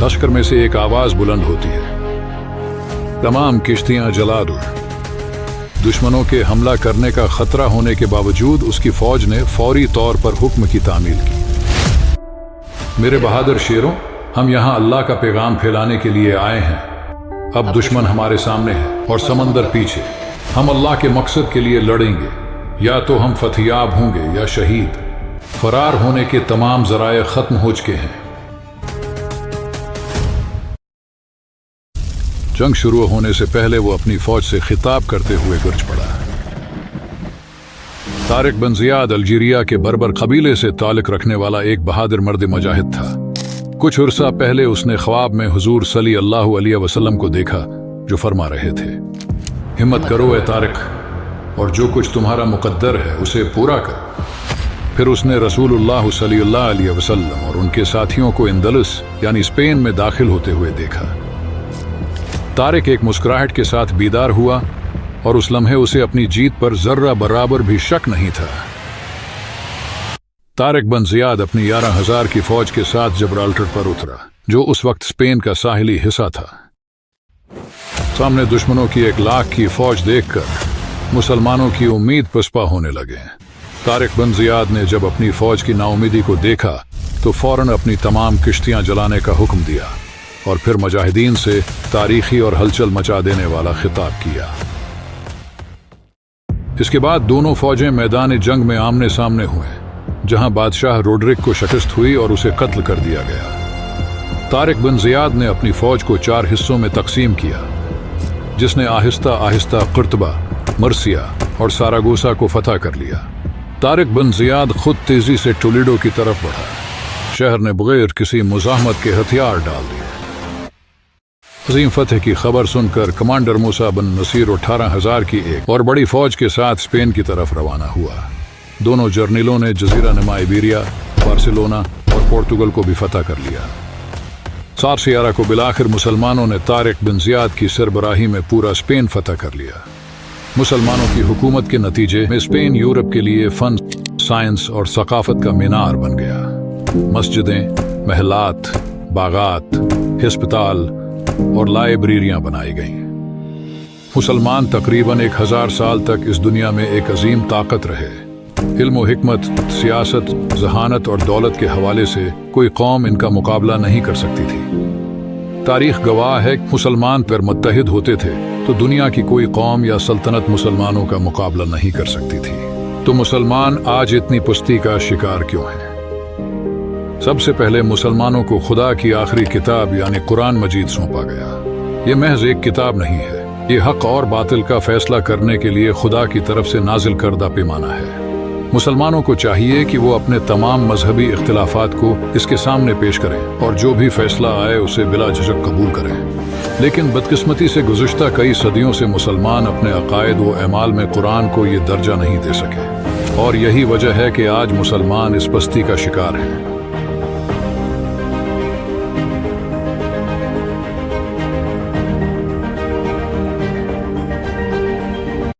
लश्कर में से एक आवाज बुलंद होती है, तमाम किश्तियां जला दो। दुश्मनों के हमला करने का खतरा होने के बावजूद उसकी फौज ने फौरी तौर पर हुक्म की तामील की। मेरे बहादुर शेरों, हम यहाँ अल्लाह का पैगाम फैलाने के लिए आए हैं। अब दुश्मन हमारे सामने है और समंदर पीछे। हम अल्लाह के मकसद के लिए लड़ेंगे, या तो हम फतयाब होंगे या शहीद। फरार होने के तमाम जराए खत्म हो चुके हैं। जंग शुरू होने से पहले वो अपनी फौज से खिताब करते हुए गरज पड़ा। तारिक बिन जियाद अल्जीरिया के बर्बर कबीले से ताल्लुक रखने वाला एक बहादुर मर्द मुजाहिद था। कुछ उर्सा पहले उसने ख्वाब में हुजूर सल्लल्लाहु अलैहि वसल्लम को देखा, जो फरमा रहे थे, हिम्मत करो ए तारिक, और जो कुछ तुम्हारा मुकद्दर है उसे पूरा करो। फिर उसने रसूलुल्लाह सल्लल्लाहु अलैहि वसल्लम और उनके साथियों को इंदलस यानी स्पेन में दाखिल होते हुए देखा। तारिक एक मुस्कुराहट के साथ बीदार हुआ और उस लम्हे उसे अपनी जीत पर जर्रा बराबर भी शक नहीं था। तारिक बिन जियाद अपनी 11,000 की फौज के साथ जिब्राल्टर पर उतरा, जो उस वक्त स्पेन का साहिली हिस्सा था। सामने दुश्मनों की 1 लाख की फौज देखकर मुसलमानों की उम्मीद पसपा होने लगे। तारिक बिन जियाद ने जब अपनी फौज की नाउमीदी को देखा तो फौरन अपनी तमाम किश्तियां जलाने का हुक्म दिया और फिर मुजाहिदीन से तारीखी और हलचल मचा देने वाला खिताब किया। इसके बाद दोनों फौजें मैदान जंग में आमने सामने हुए, जहां बादशाह रोड्रिक को शिकस्त हुई और उसे कत्ल कर दिया गया। तारिक बिन जियाद ने अपनी फौज को 4 हिस्सों में तकसीम किया, जिसने आहिस्ता आहिस्ता कुर्तबा, मर्सिया और सारागोसा को फतह कर लिया। तारिक बिन जियाद खुद तेजी से टोलेडो की तरफ बढ़ा। शहर ने बगैर किसी मुजाहमत के हथियार डाल दिए। अजीम फतेह की खबर सुनकर कमांडर मूसा बिन नसीर 18,000 की एक और बड़ी फौज के साथ स्पेन की तरफ रवाना हुआ। दोनों जर्नलों ने जजीरा नुमा इबेरिया, बार्सिलोना और पोर्तुगल को भी फतह कर लिया। सार्सियारा को बिलाखिर मुसलमानों ने तारिक बिन जियाद की सरबराही में पूरा स्पेन फतह कर लिया। मुसलमानों की हुकूमत के नतीजे में स्पेन यूरोप के लिए फन, साइंस और सकाफत का मीनार बन गया। मस्जिदें, महलात, बागात, हिस्पताल और लाइब्रेरियां बनाई गईं। मुसलमान तकरीबन 1000 साल तक इस दुनिया में एक अजीम ताकत रहे। इल्म हिकमत, सियासत, जहानत और दौलत के हवाले से कोई कौम इनका मुकाबला नहीं कर सकती थी। तारीख गवाह है कि मुसलमान पर मुत्तहिद होते थे तो दुनिया की कोई कौम या सल्तनत मुसलमानों का मुकाबला नहीं कर सकती थी। तो मुसलमान आज इतनी पुस्ती का शिकार क्यों हैं? सबसे पहले मुसलमानों को खुदा की आखिरी किताब यानी कुरान मजीद सौंपा गया। ये महज एक किताब नहीं है, ये हक और बातिल का फैसला करने के लिए खुदा की तरफ से नाजिल करदा पैमाना है। मुसलमानों को चाहिए कि वो अपने तमाम मजहबी इख्तिलाफात को इसके सामने पेश करें और जो भी फैसला आए उसे बिला झिझक कबूल करें। लेकिन बदकिस्मती से गुज़िश्ता कई सदियों से मुसलमान अपने अकायद व अमाल में कुरान को ये दर्जा नहीं दे सके, और यही वजह है कि आज मुसलमान इस पस्ती का शिकार हैं।